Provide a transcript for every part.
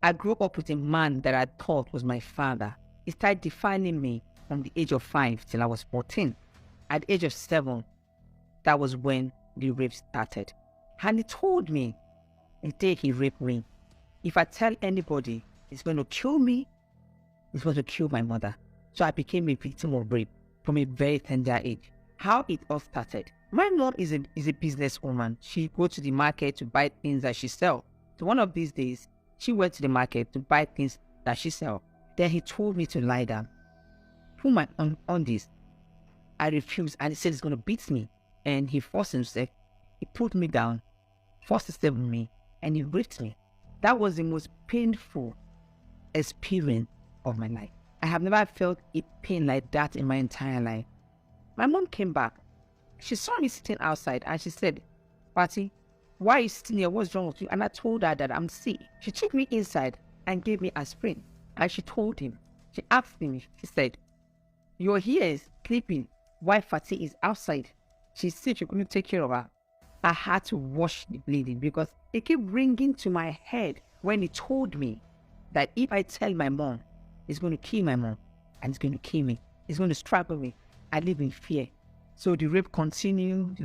I grew up with a man that I thought was my father. He started defining me from the age of 5 till I was 14. At the age of 7, that was when the rape started. And he told me the day he raped me, if I tell anybody, it's going to kill me, it's going to kill my mother. So I became a victim of rape from a very tender age. How it all started. My mom is a businesswoman. She goes to the market to buy things that she sells. So one of these days, she went to the market to buy things that she sells. Then he told me to lie down. Put my on this. I refused, and he said he's going to beat me. And he forced himself. He put me down, forced himself on me, and he raped me. That was the most painful experience of my life. I have never felt a pain like that in my entire life. My mom came back. She saw me sitting outside and she said, "Patty, why are you sitting here? What's wrong with you?" And I told her that I'm sick. She took me inside and gave me aspirin. And she told him, she asked me, she said, "You're here sleeping while Fatty is outside. She said you're going to take care of her." I had to wash the bleeding because it kept ringing to my head when he told me that if I tell my mom, it's going to kill my mom and it's going to kill me. It's going to strangle me. I live in fear. So the rape continued,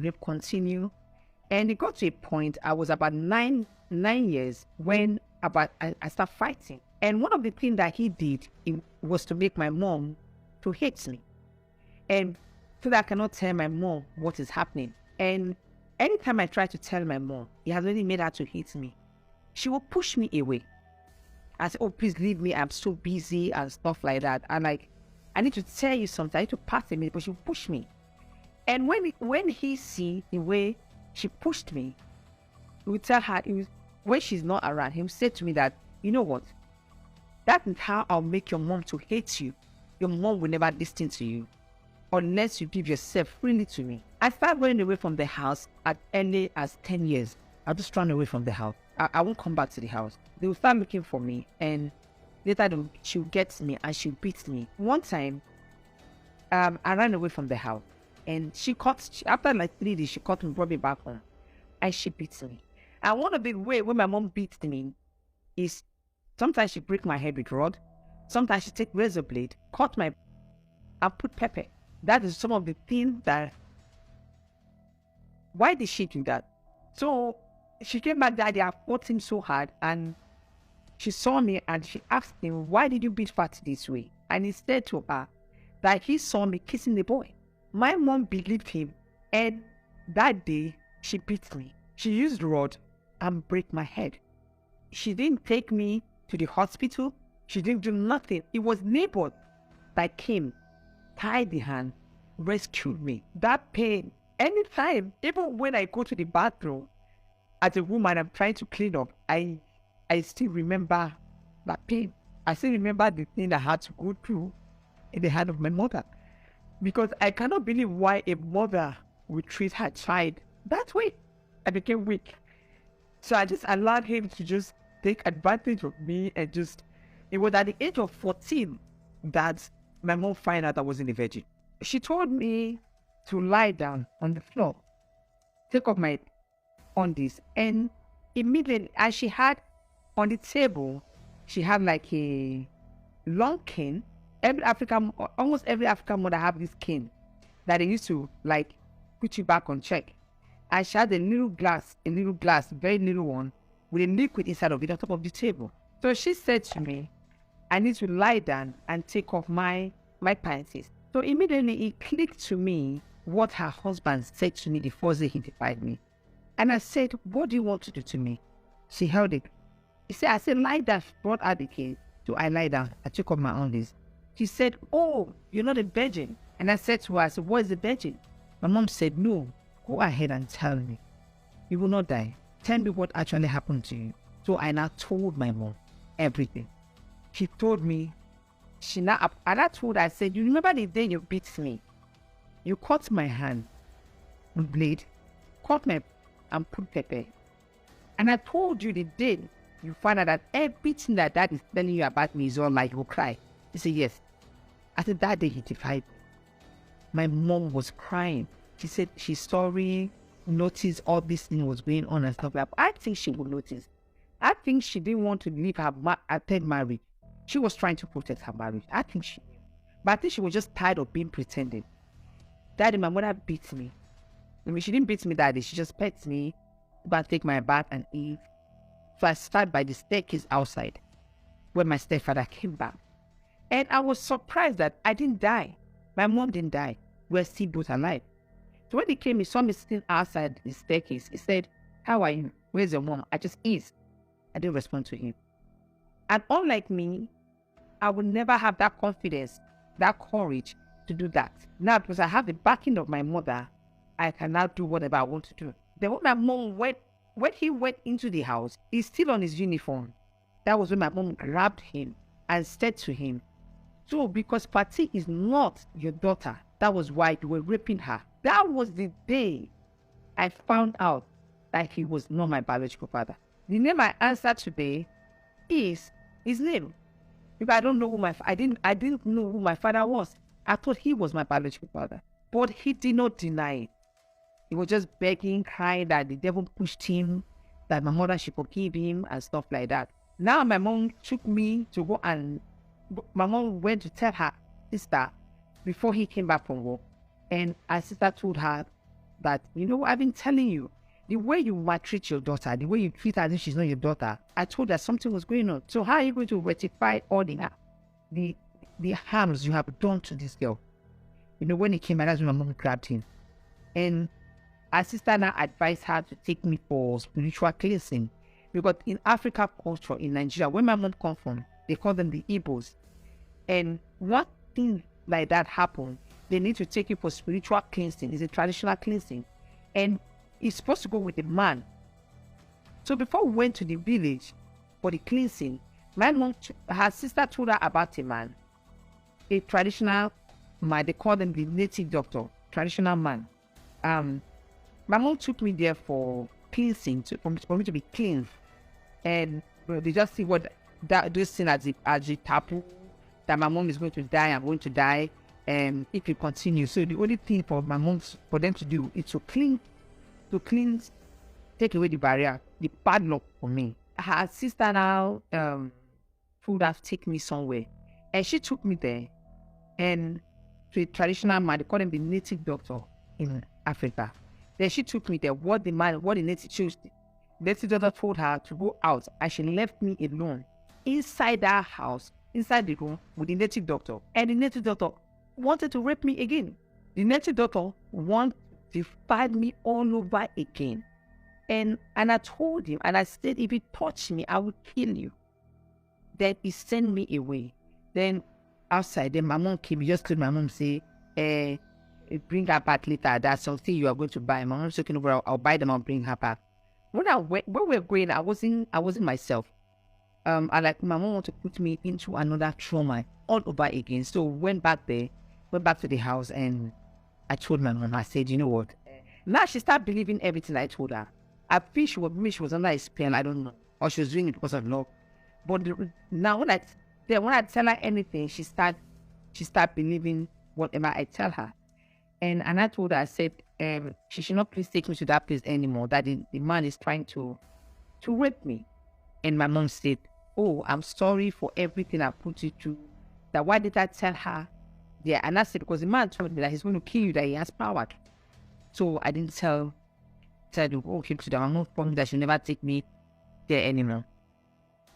And it got to a point, I was about nine years when I started fighting. And one of the things that he did was to make my mom to hate me. And so that I cannot tell my mom what is happening. And anytime I try to tell my mom, he has already made her to hate me. She will push me away. I say, "Oh, please leave me. I'm so busy," and stuff like that. And like, "I need to tell you something. I need to pass a minute," but she will push me. And when he see the way she pushed me, he would tell her, when she's not around, he would say to me that, "You know what? That is how I'll make your mom to hate you. Your mom will never listen to you unless you give yourself freely to me." I started running away from the house as early as 10 years. I just ran away from the house. I won't come back to the house. They will start looking for me, and later she'll get me and she'll beat me. One time, I ran away from the house, and after like 3 days, she caught me, brought me back home, and she beat me. And one of the way when my mom beats me is sometimes she break my head with rod, sometimes she take razor blade, cut my, and put pepper. That is some of the things that. Why did she do that? So she came back that day. I fought him so hard, and she saw me and she asked him, "Why did you beat Fatty this way?" And he said to her that he saw me kissing the boy. My mom believed him, and that day she beat me. She used rod and break my head. She didn't take me to the hospital. She didn't do nothing. It was neighbors that came, tied the hand, rescued me. That pain, anytime, even when I go to the bathroom, as a woman, I'm trying to clean up, I still remember that pain. I still remember the thing I had to go through in the hand of my mother. Because I cannot believe why a mother would treat her child that way. I became weak. So I just allowed him to just take advantage of me, and it was at the age of 14 that my mom found out I wasn't a virgin. She told me to lie down on the floor, take off my undies, and immediately, as she had on the table, she had like a long cane. Almost every African mother have this cane that they used to like put you back on check. And she had a little glass, very little one, with a liquid inside of it on top of the table. So she said to me, "I need to lie down and take off my panties." So immediately it clicked to me what her husband said to me the first day he defied me. And I said, "What do you want to do to me?" She held it. I said, "Lie down." She brought out the cane. So I lie down. I took off my undies. She said, "Oh, you're not a virgin." And I said to her, "What is a virgin?" My mom said, "No, go ahead and tell me. You will not die. Tell me what actually happened to you." So I now told my mom everything. She told me, and I told her, I said, "You remember the day you beat me? You cut my hand with blade, cut my and put pepper. And I told you the day you find out that everything that dad is telling you about me is all like, you will cry." She said, "Yes." I said, "That day he defied me." My mom was crying. She said she's sorry, noticed all this thing was going on and stuff like that. I think she would notice. I think she didn't want to leave her third marriage. She was trying to protect her marriage. I think she knew. But I think she was just tired of being pretending. Daddy, my mother beat me. I mean, she didn't beat me that day. She just pets me, go and take my bath and eat. So I sat by the staircase outside when my stepfather came back. And I was surprised that I didn't die. My mom didn't die. We're still both alive. So when he came, he saw me sitting outside the staircase. He said, "How are you? Where's your mom?" I just eased. I didn't respond to him. And unlike me, I would never have that confidence, that courage to do that. Now, because I have the backing of my mother, I can now do whatever I want to do. Then when my mom went, when he went into the house, he's still on his uniform. That was when my mom grabbed him and said to him, "So because Patty is not your daughter, that was why you were raping her." That was the day I found out that he was not my biological father. The name I answered today is his name. Because I don't know who I didn't know who my father was. I thought he was my biological father. But he did not deny it. He was just begging, crying that the devil pushed him, that my mother should forgive him and stuff like that. Now my mom took me to go and my mom went to tell her sister before he came back from work. And her sister told her that, I've been telling you, the way you maltreat your daughter, the way you treat her as if she's not your daughter, I told her something was going on. So how are you going to rectify all the harms you have done to this girl? When he came, and that's when my mom grabbed him. And her sister now advised her to take me for spiritual cleansing. Because in African culture, in Nigeria, where my mom comes from, they call them the Igbos. And one thing like that happened, they need to take you for spiritual cleansing. It's a traditional cleansing. And it's supposed to go with the man. So before we went to the village for the cleansing, my mom, her sister told her about a man, a traditional man. They call them the native doctor, traditional man. My mom took me there for cleansing, for me to be cleansed. And they just see what those things as a taboo, that my mom is going to die, I'm going to die, and if it continues. So the only thing for them to do is to cleanse, take away the barrier, the padlock for me. Her sister now would have taken me somewhere, and she took me there, and to a traditional man. They call him the native doctor in Africa. Then she took me there. What the native doctor told her to go out, and she left me alone inside that house, inside the room with the native doctor. And the native doctor wanted to rape me again. The native doctor wanted to fight me all over again. And I told him, and I said, if you touch me, I will kill you. Then he sent me away. Then outside, then my mom came. Just told my mom, say, bring her back later. That's something you are going to buy. My mom's looking over. I'll buy them. I'll bring her back. When we were going, I wasn't myself. My mom wanted to put me into another trauma all over again. So went back to the house, and I told my mom. I said, you know what? Now she started believing everything I told her. I feel she was under a spell. I don't know, or she was doing it because of love. But now when I tell her anything, she start believing whatever I tell her. And I told her, I said, she should not please take me to that place anymore. That the man is trying to rape me. And my mom said, "Oh, I'm sorry for everything I put you through. That why did I tell her?" Yeah, and I said, because the man told me that he's going to kill you, that he has power. So I didn't tell you, "Oh, keep to the mom told me that she'll never take me there anymore."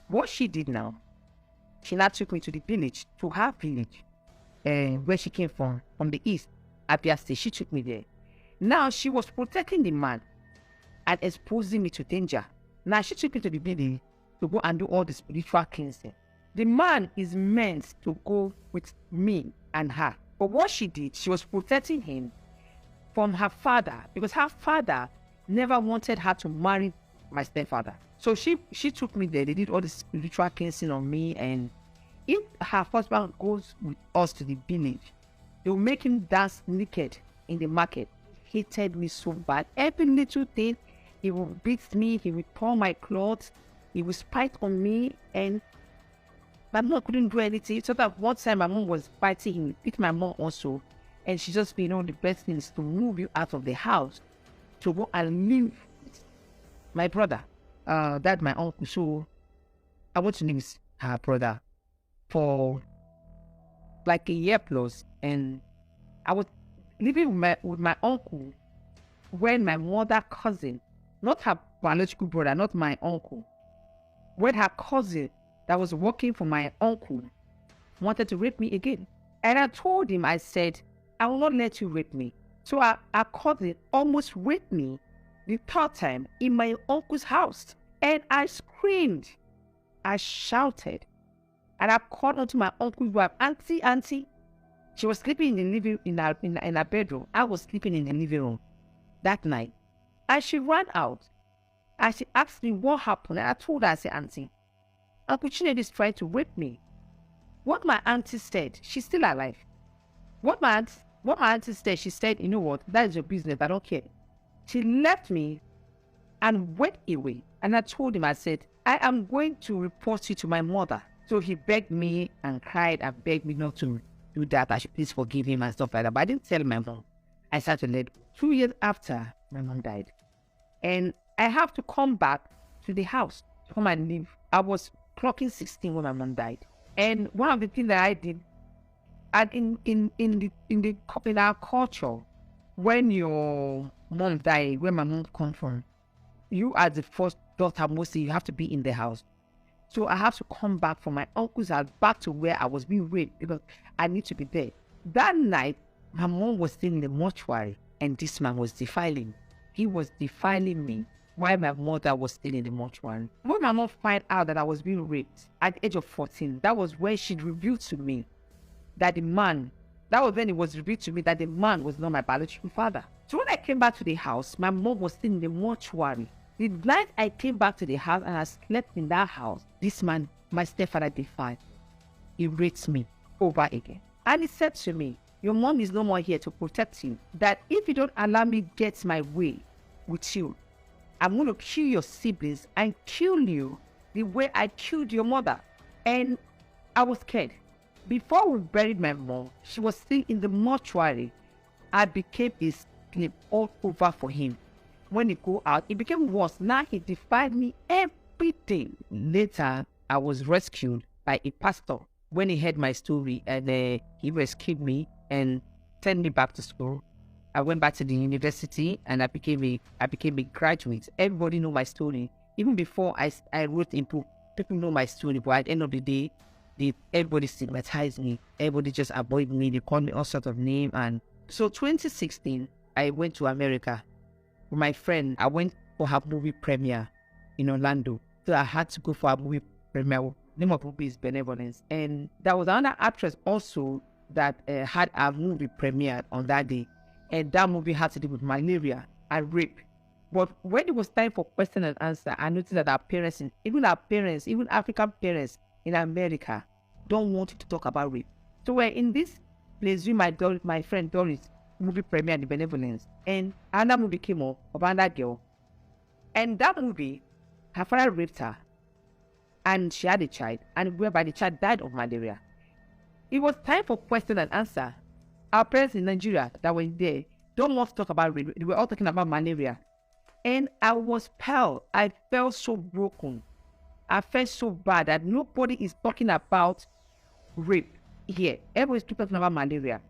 What she did now, she now took me to the village, to her village, where she came from the east, Abia State. She took me there. Now she was protecting the man and exposing me to danger. Now she took me to the village to go and do all the spiritual cleansing. The man is meant to go with me and her. But what she did, she was protecting him from her father, because her father never wanted her to marry my stepfather. So she took me there. They did all the spiritual cleansing on me. And if her husband goes with us to the village, they will make him dance naked in the market. He hated me so bad. Every little thing, he would beat me. He would pull my clothes. He would spite on me. And my mom couldn't do anything. So that one time my mom was fighting, he would beat my mom also. And she just, the best thing is to move you out of the house to go and live with my brother. That my uncle. So I went to live with her brother for like a year plus, and I was living with my uncle when my mother cousin, not her biological brother, not my uncle, when her cousin that was working for my uncle wanted to rape me again. And I told him, I said, I will not let you rape me. So our cousin almost raped me the third time in my uncle's house. And I screamed, I shouted, and I called onto my uncle's wife, Auntie, Auntie. She was sleeping in the living in her bedroom. I was sleeping in the living room that night. And she ran out. And she asked me what happened. And I told her, I said, Auntie, Uncle Chinedu is trying to rape me. What my auntie said, she's still alive. What my auntie said, she said, you know what, that is your business, I don't care. She left me and went away. And I told him, I said, I am going to report you to my mother. So he begged me and cried and begged me not to do that. I should please forgive him and stuff like that. But I didn't tell my mom. I started to let 2 years after my mom died. And I have to come back to the house to come and live. I was clocking 16 when my mom died. And one of the things that I did, and in our culture, when your mom died, where my mom come from, you as the first daughter, mostly you have to be in the house. So I have to come back from my uncle's house back to where I was being raped because I need to be there. That night, my mom was still in the mortuary and this man was defiling. He was defiling me while my mother was still in the mortuary. When my mom found out that I was being raped at the age of 14, that was when she revealed to me that the man, that was when it was revealed to me that the man was not my biological father. So when I came back to the house, my mom was still in the mortuary. The night I came back to the house and I slept in that house, this man, my stepfather, defied. He raped me over again. And he said to me, your mom is no more here to protect you. That if you don't allow me get my way with you, I'm going to kill your siblings and kill you the way I killed your mother. And I was scared. Before we buried my mom, she was still in the mortuary. I became a slave all over for him. When he go out, it became worse. Now he defied me every day. Later, I was rescued by a pastor when he heard my story, and he rescued me and sent me back to school. I went back to the university and I became a graduate. Everybody know my story. Even before I wrote in book, people know my story. But at the end of the day, everybody stigmatized me. Everybody just avoided me. They called me all sorts of names. And so 2016, I went to America. With my friend, I went for her movie premiere in Orlando. So I had to go for a movie premiere. The name of the movie is Benevolence. And there was another actress also that had a movie premiere on that day. And that movie had to do with malaria and rape. But when it was time for question and answer, I noticed that our parents, even African parents in America, don't want to talk about rape. So we're in this place with my friend Doris, movie premiere, The Benevolence. And another movie came up about that girl. And that movie, her father raped her. And she had a child. And whereby the child died of malaria. It was time for question and answer. Our parents in Nigeria that were there don't want to talk about rape. They were all talking about malaria. And I was pale. I felt so broken. I felt so bad that nobody is talking about rape here. Everybody's talking about malaria.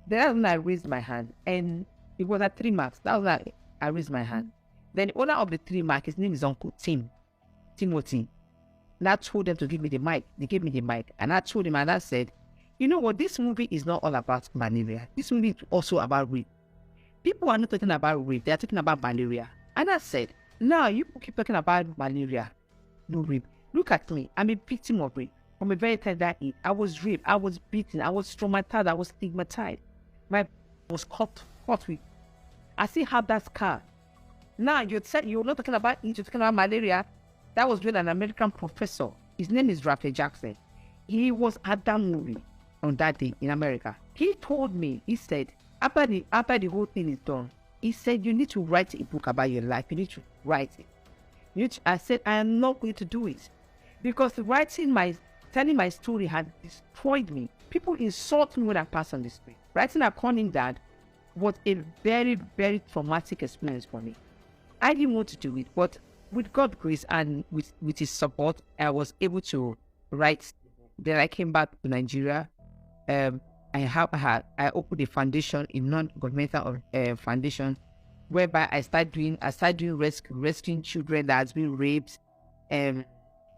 Then when I raised my hand, and it was at 3 marks. That was when I raised my hand. Then the owner of the 3 marks, his name is Uncle Timothy. And I told them to give me the mic. They gave me the mic. And I told him, and I said, you know what, this movie is not all about malaria. This movie is also about rape. People are not talking about rape. They are talking about malaria. And I said, now you keep talking about malaria. No rape. Look at me. I'm a victim of rape. From a very tender age, I was raped. I was beaten. I was traumatized. I was stigmatized. My was cut with. I still have that scar. Now you said you're not talking about it. You're talking about malaria. That was with an American professor. His name is Raphael Jackson. He was at that movie on that day in America. He told me, he said, after the whole thing is done, he said, you need to write a book about your life. You need to write it. I said, I am not going to do it. Because telling my story had destroyed me. People insult me when I pass on the street. Writing a calling dad was a very, very traumatic experience for me. I didn't want to do it, but with God's grace and with his support, I was able to write. Then I came back to Nigeria. I opened a foundation, a non-governmental foundation, whereby I started doing rescuing children that has been raped, that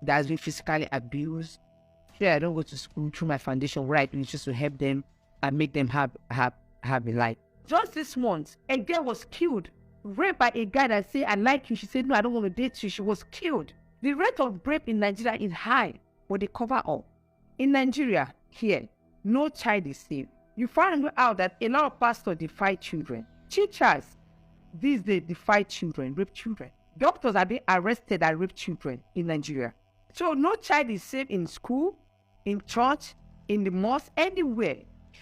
has been physically abused. Here I don't go to school through my foundation. Where I do is just to help them and make them have a life. Just this month, a girl was killed, raped by a guy that said, "I like you." She said, "No, I don't want to date you." She was killed. The rate of rape in Nigeria is high, but they cover up. In Nigeria, here, no child is safe. You find out that a lot of pastors defy children. Teachers these days defy children, rape children. Doctors are being arrested that rape children in Nigeria. So no child is safe in school, in church, in the mosque, anywhere.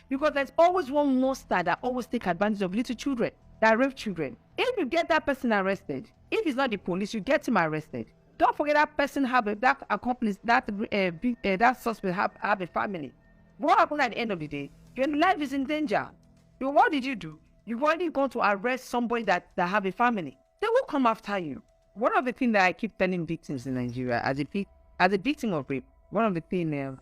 Because there's always one monster that always take advantage of little children, that rape children. If you get that person arrested, if it's not the police, you get him arrested. Don't forget that person that accomplice, that suspect have a family. What happened at the end of the day? Your life is in danger. So what did you do? You've already gone to arrest somebody that have a family. They will come after you. One of the things that I keep telling victims in Nigeria, as a victim of rape, one of the things,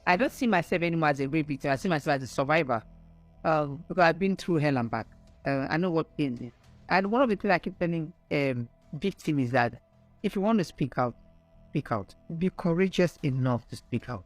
I don't see myself anymore as a rape victim. I see myself as a survivor. Because I've been through hell and back. I know what pain is. And one of the things I keep telling victims is that if you want to speak out, speak out. Be courageous enough to speak out.